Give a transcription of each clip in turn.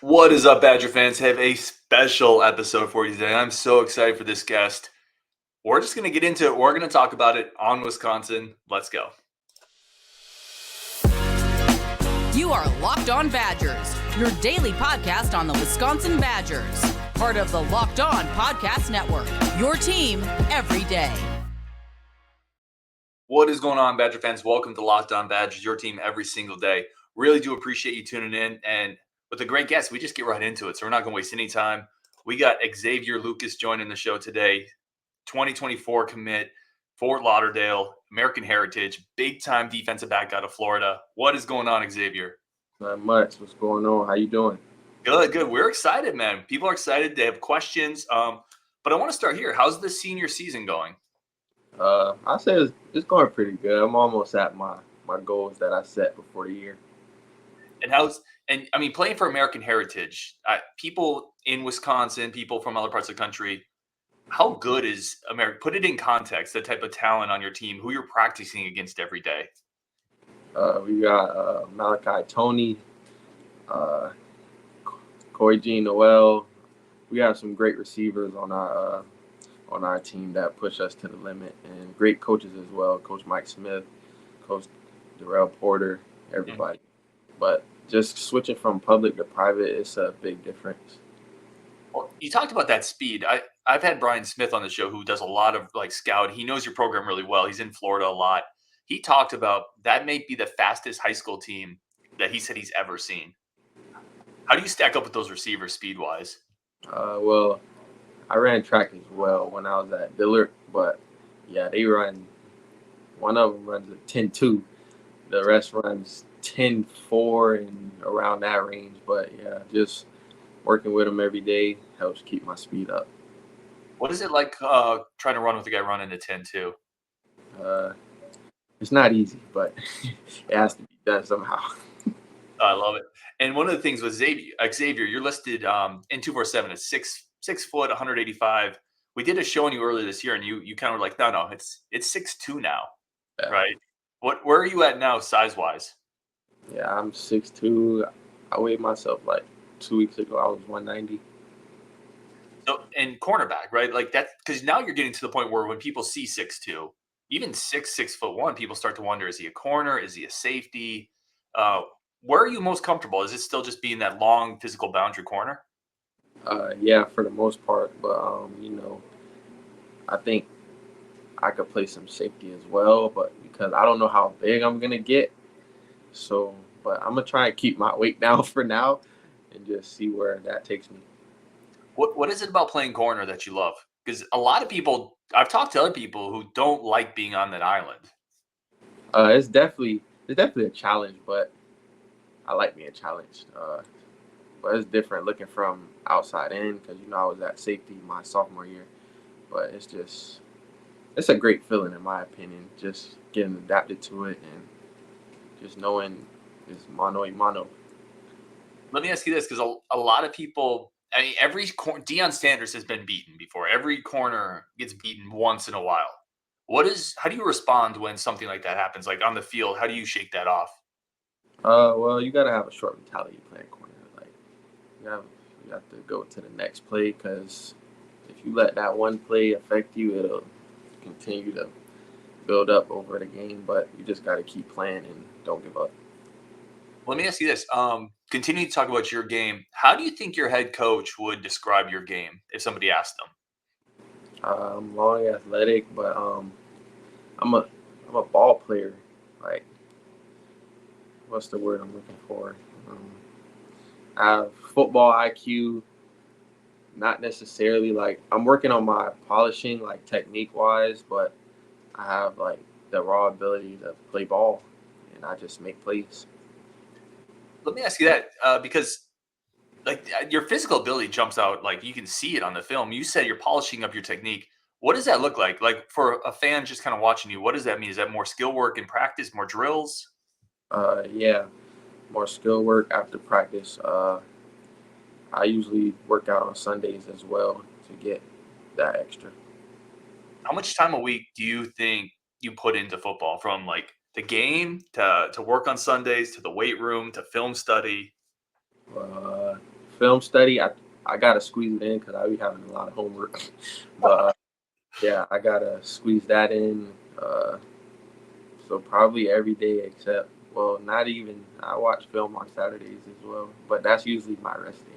What is up, Badger fans? Have a special episode for you today. I'm so excited for this guest. We're just going to get into it. We're going to talk about it on Wisconsin. Let's go. You are Locked On Badgers, your daily podcast on the Wisconsin Badgers. Part of the Locked On Podcast Network, your team every day. What is going on, Badger fans? Welcome to Locked On Badgers, your team every single day. Really do appreciate you tuning in. And with a great guest, we just get right into it. So we're not going to waste any time. We got Xavier Lucas joining the show today. 2024 commit, Fort Lauderdale, American Heritage, big-time defensive back out of Florida. What is going on, Xavier? Not much. What's going on? How you doing? Good. We're excited, man. People are excited. They have questions. But I want to start here. How's the senior season going? I say it's going pretty good. I'm almost at my goals that I set before the year. And playing for American Heritage, people in Wisconsin, people from other parts of the country, how good is America? Put it in context, the type of talent on your team, who you're practicing against every day. We got Malachi Tony, Corey Jean Noel. We have some great receivers on our team that push us to the limit, and great coaches as well. Coach Mike Smith, Coach Darrell Porter, everybody. But just switching from public to private, it's a big difference. Well, you talked about that speed. I've had Brian Smith on the show who does a lot of scout. He knows your program really well. He's in Florida a lot. He talked about that may be the fastest high school team that he said he's ever seen. How do you stack up with those receivers speed-wise? Well, I ran track as well when I was at Dillard, but yeah, they run. One of them runs a 10.2. The rest runs 10.4 and around that range. But yeah, just working with them every day helps keep my speed up. What is it like trying to run with a guy running a 10.2? It's not easy, but it has to be done somehow. I love it. And one of the things with Xavier, you're listed in 247 as 6 foot, 185. We did a show on you earlier this year, and you kind of were like, no, it's 6'2" now, Yeah. right? Where are you at now, size wise? Yeah, I'm 6'2". I weighed myself 2 weeks ago. I was 190. So, and cornerback, right? Like that, because now you're getting to the point where when people see 6'2", even 6'1", people start to wonder: is he a corner? Is he a safety? Where are you most comfortable? Is it still just being that long physical boundary corner? Yeah, for the most part, but I think I could play some safety as well, but because I don't know how big I'm gonna get, but I'm gonna try and keep my weight down for now and just see where that takes me. What is it about playing corner that you love? Because a lot of people, I've talked to other people who don't like being on that island. It's definitely a challenge, but I like being challenged. But it's different looking from outside in because I was at safety my sophomore year. But it's a great feeling in my opinion, just getting adapted to it and just knowing it's mano a mano. Let me ask you this, because a lot of people, Deion Sanders has been beaten before. Every corner gets beaten once in a while. How do you respond when something like that happens? Like on the field, how do you shake that off? Well, you gotta have a short mentality playing corner. You have to go to the next play, because if you let that one play affect you, it'll continue to build up over the game. But you just got to keep playing and don't give up. Let me ask you this. Continue to talk about your game. How do you think your head coach would describe your game if somebody asked them? I'm long, athletic, but I'm a ball player. What's the word I'm looking for? I have football IQ. Not necessarily I'm working on my polishing technique wise, but I have the raw ability to play ball, and I just make plays. Let me ask you that because your physical ability jumps out. You can see it on the film. You said you're polishing up your technique. What does that look like? Like for a fan just kind of watching you, what does that mean? Is that more skill work in practice, more drills? Yeah, more skill work after practice. I usually work out on Sundays as well to get that extra. How much time a week do you think you put into football, from the game to work on Sundays to the weight room to film study? film study, I gotta squeeze it in because I be having a lot of homework. But yeah, I gotta squeeze that in. So probably every day except, well, not even. I watch film on Saturdays as well, but that's usually my rest day.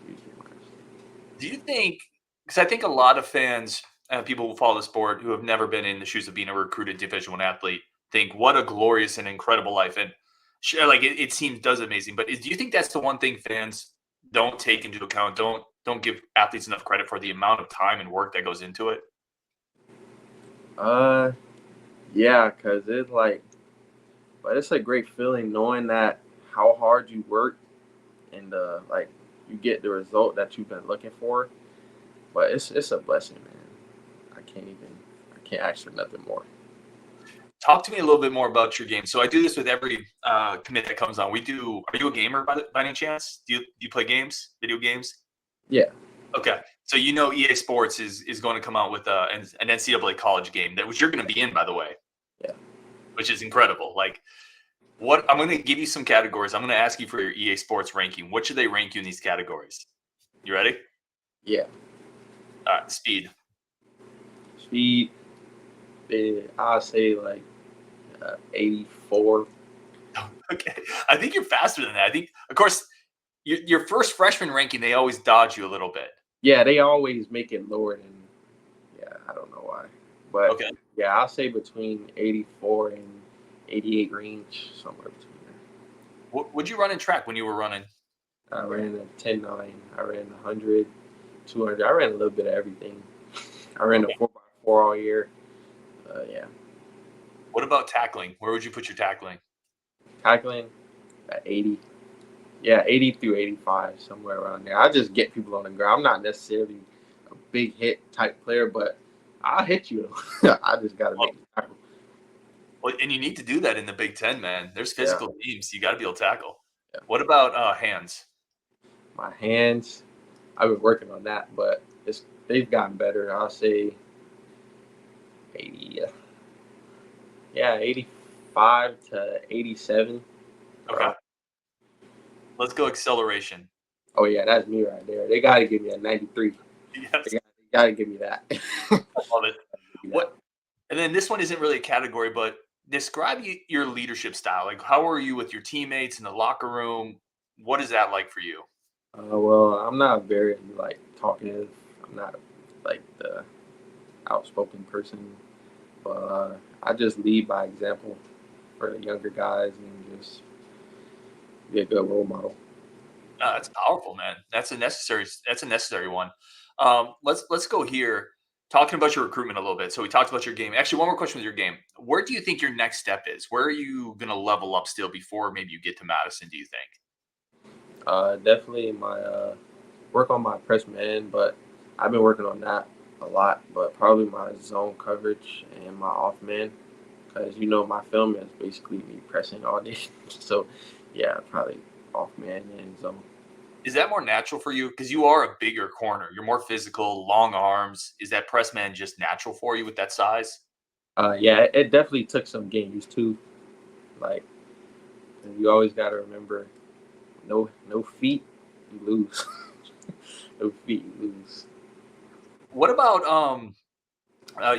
Usually my rest day. Do you think? Because I think a lot of fans and people who follow the sport who have never been in the shoes of being a recruited Division I athlete think what a glorious and incredible life, and sure, like it seems does amazing. But do you think that's the one thing fans don't take into account? Don't give athletes enough credit for the amount of time and work that goes into it. Uh, yeah, cause it's like, but it's a great feeling knowing that how hard you work and like you get the result that you've been looking for. But it's a blessing, man. I can't ask for nothing more. Talk to me a little bit more about your game. So I do this with every commit that comes on. Are you a gamer by any chance? Do you play games, video games? Yeah. Okay. So EA Sports is going to come out with an NCAA college game which you're going to be in, by the way. Yeah. Which is incredible. Like, what I'm going to give you some categories. I'm going to ask you for your EA Sports ranking. What should they rank you in these categories? You ready? Yeah. All right. Speed. I'll say like 84. Okay. I think you're faster than that. I think, of course, your first freshman ranking, they always dodge you a little bit. Yeah, they always make it lower than. Yeah, I don't know why, but okay. Yeah, I'll say between 84 and 88 range, somewhere between there. What'd you run in track when you were running? I ran a 10.9. I ran 100, 200. I ran a little bit of everything. I ran a 4x4 all year. Yeah. What about tackling? Where would you put your tackling? Tackling at 80. Yeah, 80 through 85, somewhere around there. I just get people on the ground. I'm not necessarily a big hit type player, but I'll hit you. I just got to make the tackle. Well, and you need to do that in the Big Ten, man. There's physical teams. You got to be able to tackle. Yeah. What about hands? My hands, I've been working on that, but they've gotten better. I'll say 80. Yeah, 85 to 87. Okay. Let's go acceleration. Oh, yeah, that's me right there. They got to give me a 93. Yes. They got to give me that. I love it. What? And then this one isn't really a category, but describe your leadership style. Like, how are you with your teammates in the locker room? What is that like for you? Well, I'm not very, talkative. I'm not, the outspoken person. But I just lead by example for the younger guys and just be a good role model. That's powerful, man. That's a necessary one. Let's go here. Talking about your recruitment a little bit. So we talked about your game. Actually, one more question with your game. Where do you think your next step is? Where are you going to level up still before maybe you get to Madison, do you think? Definitely my work on my press man, but I've been working on that a lot. But probably my zone coverage and my off man, because my film is basically me pressing all day. So yeah, probably off man and zone. Is that more natural for you? Because you are a bigger corner. You're more physical, long arms. Is that press man just natural for you with that size? Yeah, it definitely took some getting used to. You always got to remember, no feet, you lose. No feet, you lose. What about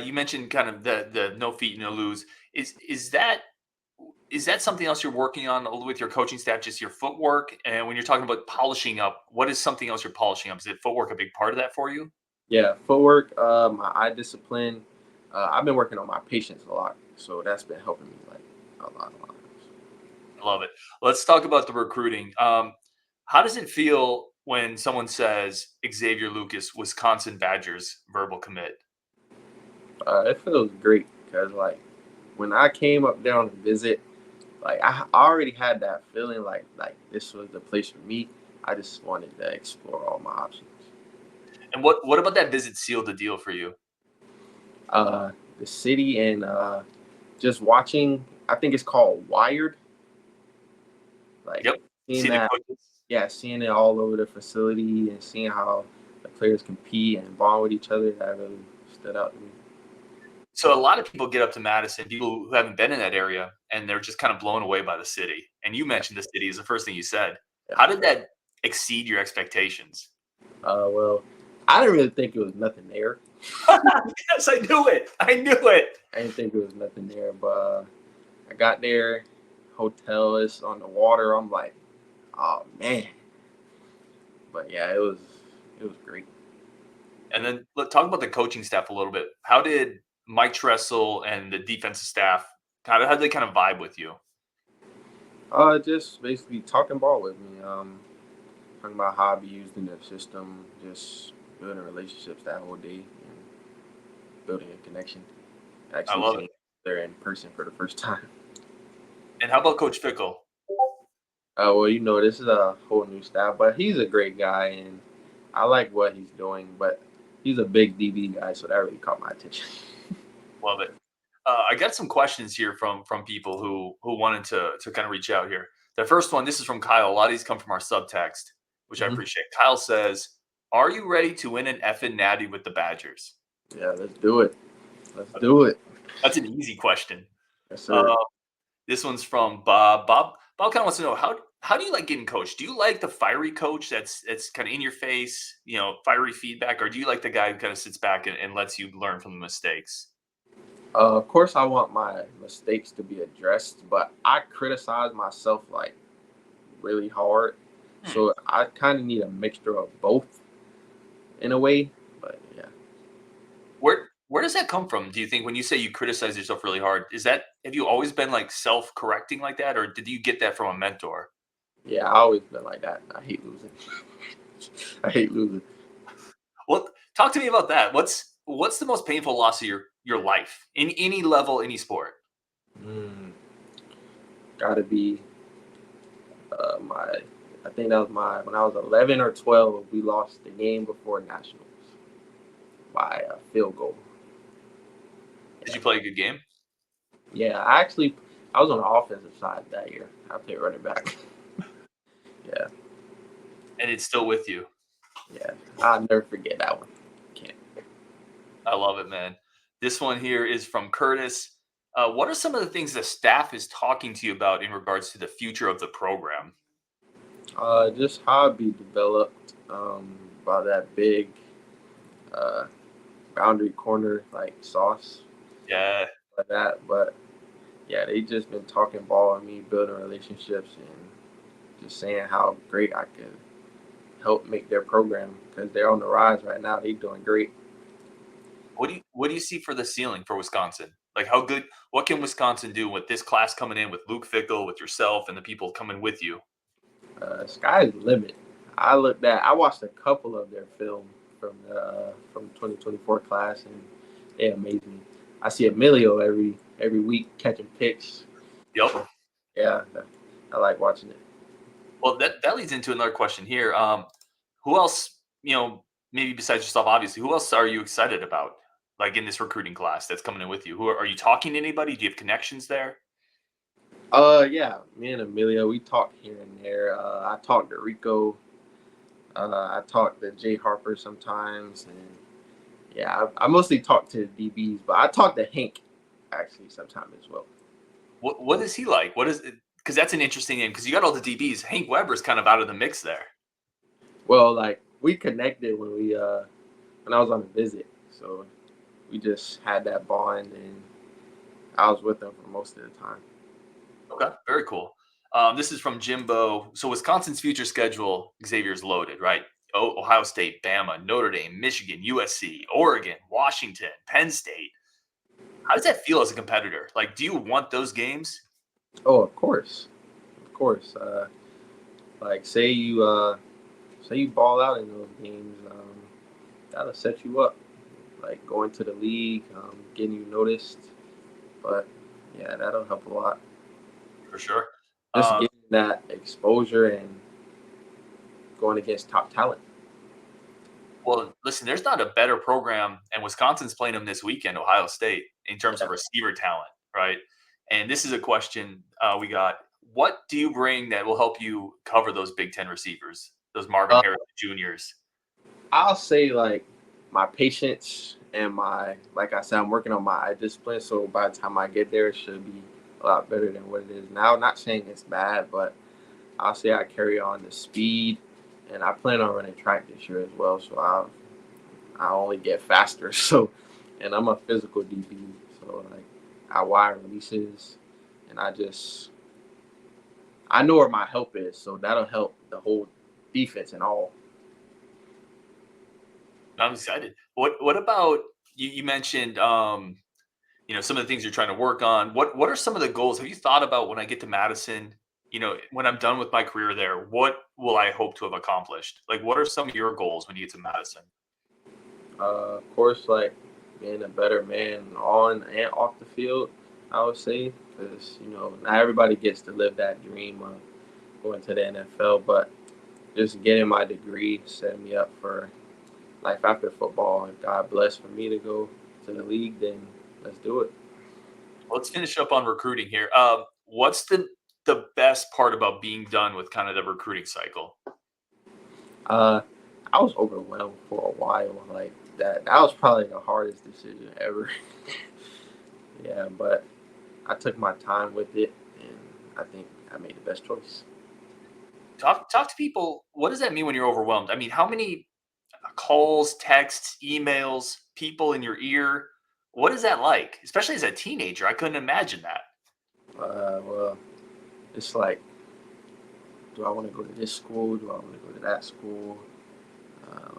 you mentioned kind of the no feet, no lose. Is that something else you're working on with your coaching staff, just your footwork? And when you're talking about polishing up, what is something else you're polishing up? Is it footwork a big part of that for you? Yeah, footwork, my eye discipline. I've been working on my patience a lot, so that's been helping me a lot. I love it. Let's talk about the recruiting. How does it feel when someone says Xavier Lucas, Wisconsin Badgers verbal commit? It feels great because when I came up down to visit, I already had that feeling like this was the place for me. I just wanted to explore all my options. And what about that visit sealed the deal for you? The city and just watching. I think it's called Wired. Yep. Seeing it all over the facility and seeing how the players compete and bond with each other, that really stood out to me. So a lot of people get up to Madison, people who haven't been in that area, and they're just kind of blown away by the city. And you mentioned the city is the first thing you said. Yeah. How did that exceed your expectations? Well, I didn't really think it was nothing there. Yes, I knew it. I knew it. I didn't think it was nothing there, but I got there, hotel is on the water. I'm like, oh man. But yeah, it was great. And then let's talk about the coaching staff a little bit. How did Mike Tressel and the defensive staff how did they kind of vibe with you? Just basically talking ball with me. Talking about how I be used in the system, just building relationships that whole day and building a connection. I Actually love seeing it. they're in person for the first time. And how about Coach Fickell? Well, this is a whole new staff, but he's a great guy and I like what he's doing, but he's a big DB guy, so that really caught my attention. Love it. I got some questions here from people who wanted to kind of reach out here. The first one, this is from Kyle. A lot of these come from our subtext, which I Mhm. appreciate. Kyle says, "Are you ready to win an effing natty with the Badgers?" Yeah, let's do it. Let's do it. That's an easy question. Yes, sir. This one's from Bob. Bob kind of wants to know how do you like getting coached? Do you like the fiery coach that's kind of in your face, fiery feedback, or do you like the guy who kind of sits back and lets you learn from the mistakes? Of course, I want my mistakes to be addressed, but I criticize myself like really hard. So I kind of need a mixture of both in a way. But yeah, Where does that come from? Do you think when you say you criticize yourself really hard, have you always been like self-correcting like that, or did you get that from a mentor? yeah, I always been like that. I hate losing. I hate losing. Well, talk to me about that. What's the most painful loss of your life in any level, any sport? Mm, gotta be my. I think that was when I was 11 or 12. We lost the game before nationals by a field goal. Did you play a good game? Yeah, I was on the offensive side that year. I played running back. Yeah, And it's still with you. yeah. I'll never forget that one. Can't. I love it, man. This one here is from Curtis. What are some of the things the staff is talking to you about in regards to the future of the program? Just how it be developed by that big uh, boundary corner like sauce Yeah, like that. But yeah, they just been talking ball with me, building relationships, and just saying how great I could help make their program because they're on the rise right now. They doing great. what do you see for the ceiling for Wisconsin? Like how good? What can Wisconsin do with this class coming in with Luke Fickell, with yourself, and the people coming with you? Sky's the limit. I watched a couple of their film from 2024 class, and they amaze me. I see Emilio every week catching picks. Yep. Yeah, I like watching it. Well, that leads into another question here. Who else, maybe besides yourself, obviously, who else are you excited about, like in this recruiting class that's coming in with you? Who are you talking to anybody? Do you have connections there? Yeah, me and Emilio, we talk here and there. I talk to Rico. I talk to Jay Harper sometimes, and yeah, I mostly talk to the DBs, but I talk to Hank actually sometimes as well. What is he like? What is it? Because that's an interesting name. Because you got all the DBs. Hank Weber's kind of out of the mix there. Well, like we connected when I was on a visit, so we just had that bond, and I was with them for most of the time. Okay, very cool. This is from Jimbo. So Wisconsin's future schedule, Xavier's loaded, right? Ohio State, Bama, Notre Dame, Michigan, USC, Oregon, Washington, Penn State. How does that feel as a competitor? Like, do you want those games? Oh, of course, of course. Like say you ball out in those games, that'll set you up. Like going to the league, getting you noticed. But yeah, that'll help a lot. For sure. Just getting that exposure and going against top talent. Well, listen, there's not a better program, and Wisconsin's playing them this weekend, Ohio State, in terms of receiver talent, right? And this is a question we got. What do you bring that will help you cover those Big Ten receivers, those Marvin Uh, Harrison Juniors? I'll say like my patience and like I said, I'm working on my eye discipline. So by the time I get there, it should be a lot better than what it is now. Not saying it's bad, but I'll say I carry on the speed and I plan on running track this year as well. So I only get faster. So, and I'm a physical DB, so like I wire releases, and I know where my help is, so that'll help the whole defense and all. I'm excited. What about you mentioned some of the things you're trying to work on. What are some of the goals? Have you thought about when I get to Madison, when I'm done with my career there, what will I hope to have accomplished? Like what are some of your goals when you get to Madison? Of course, like being a better man on and off the field, I would say, because not everybody gets to live that dream of going to the NFL, but just getting my degree setting me up for life after football. If God bless for me to go to the league, then let's do it. Let's finish up on recruiting here. What's the best part about being done with kind of the recruiting cycle? I was overwhelmed for a while. Like that was probably the hardest decision ever. Yeah, but I took my time with it, and I think I made the best choice. Talk to people. What does that mean when you're overwhelmed? I mean, how many calls, texts, emails, people in your ear? What is that like? Especially as a teenager, I couldn't imagine that. Well, it's like, do I want to go to this school? Do I want to go to that school?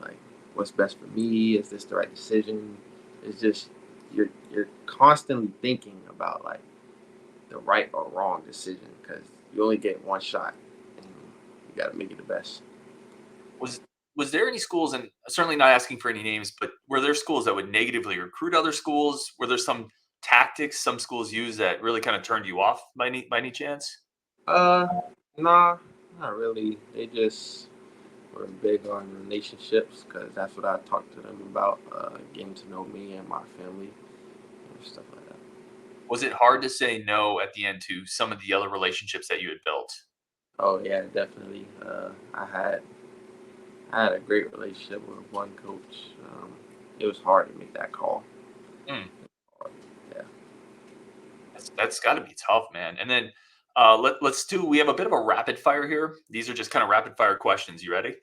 Like, what's best for me? Is this the right decision? It's just you're constantly thinking about like the right or wrong decision because you only get one shot and you got to make it the best. Was there any schools, and certainly not asking for any names, but were there schools that would negatively recruit other schools? Were there some tactics some schools use that really kind of turned you off by any chance? Nah, not really. They just were big on relationships because that's what I talked to them about, getting to know me and my family and stuff like that. Was it hard to say no at the end to some of the other relationships that you had built? Oh yeah, definitely. I had a great relationship with one coach. It was hard to make that call. Hmm. Yeah. That's got to be tough, man. And then we have a bit of a rapid fire here. These are just kind of rapid fire questions. You ready?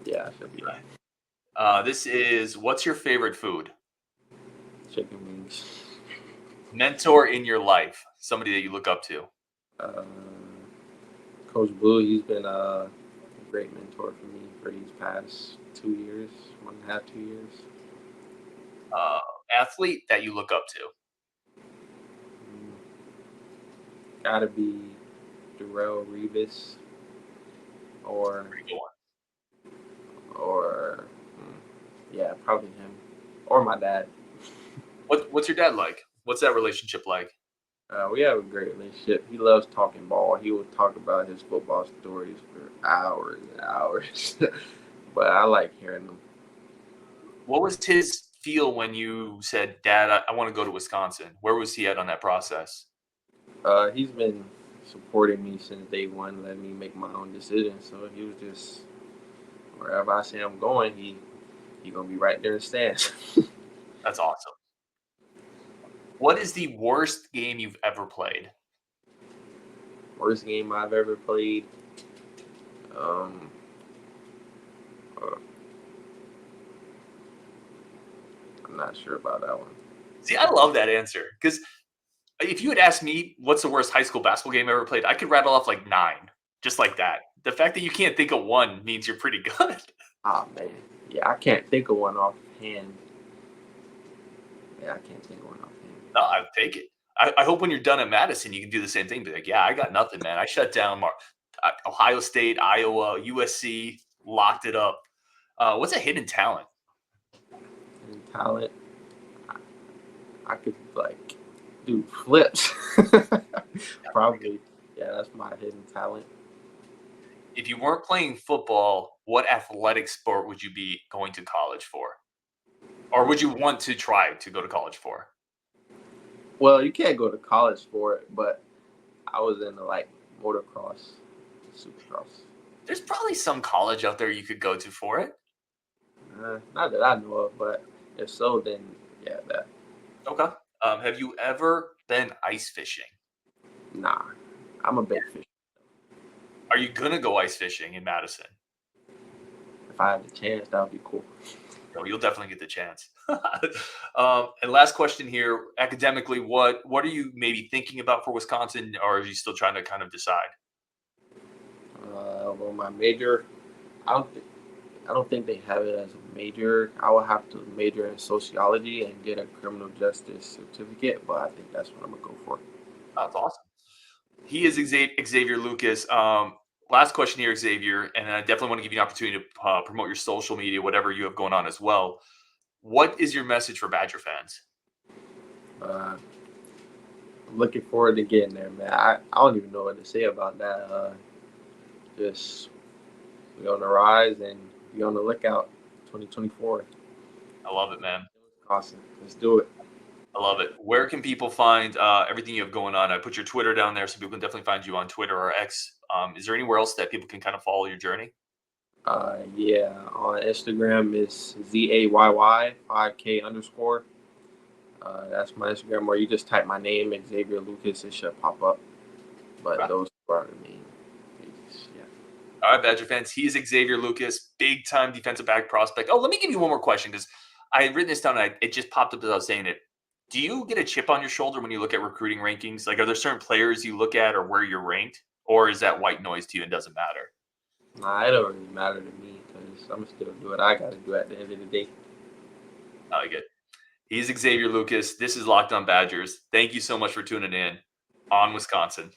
Yeah, I should be right. This is, what's your favorite food? Chicken wings. Mentor in your life, somebody that you look up to. Uh, Coach Blue, he's been a great mentor for me for these past 2 years, 1.5, 2 years. Athlete that you look up to. Gotta be Darrell Revis or yeah, probably him or my dad. What's your dad like? What's that relationship like? We have a great relationship. He loves talking ball. He will talk about his football stories for hours and hours. But I like hearing them. What was his feel when you said, Dad, I want to go to Wisconsin? Where was he at on that process? He's been supporting me since day one, letting me make my own decisions. So he was just, wherever I say I'm going, he gonna be right there in the stands. That's awesome. What is the worst game you've ever played? Worst game I've ever played. I'm not sure about that one. See, I love that answer because if you had asked me what's the worst high school basketball game I ever played, I could rattle off like 9, just like that. The fact that you can't think of one means you're pretty good. Oh, man. Yeah, I can't think of one offhand. Yeah, I can't think of one offhand. No, I'll take it. I hope when you're done at Madison, you can do the same thing. Be like, yeah, I got nothing, man. I shut down Ohio State, Iowa, USC, locked it up. What's a hidden talent? Hidden talent? I could, like, do flips. Probably. Yeah, that's my hidden talent. If you weren't playing football, what athletic sport would you be going to college for? Or would you want to try to go to college for? Well, you can't go to college for it, but I was into like motocross, supercross. There's probably some college out there you could go to for it. Not that I know of, but if so, then yeah, that. Okay. Have you ever been ice fishing? Nah, I'm a big fish. Are you gonna go ice fishing in Madison? if I have the chance, that would be cool. Oh, you'll definitely get the chance. And last question here: academically, what are you maybe thinking about for Wisconsin, or are you still trying to kind of decide? Well, my major, I don't think I don't think they have it as a major. I would have to major in sociology and get a criminal justice certificate, but I think that's what I'm gonna go for. That's awesome. He is Xavier Lucas. Last question here, Xavier, and I definitely want to give you an opportunity to promote your social media, whatever you have going on as well. What is your message for Badger fans? Uh, I'm looking forward to getting there, man. I don't even know what to say about that. Just be on the rise and be on the lookout. 2024. I love it, man. Awesome. Let's do it. I love it. Where can people find everything you have going on? I put your Twitter down there, so people can definitely find you on Twitter or X. Is there anywhere else that people can kind of follow your journey? Yeah, on Instagram is ZAYY 5K underscore. That's my Instagram, where you just type my name, Xavier Lucas, it should pop up. But Right. those are the main pages. Yeah. All right, Badger fans. He's Xavier Lucas, big time defensive back prospect. Oh, let me give you one more question because I had written this down and it just popped up as I was saying it. Do you get a chip on your shoulder when you look at recruiting rankings? Like, are there certain players you look at or where you're ranked? Or is that white noise to you and doesn't matter? Nah, it don't really matter to me because I'm still do what I got to do at the end of the day. I like it. He's Xavier Lucas. This is Locked On Badgers. Thank you so much for tuning in on Wisconsin.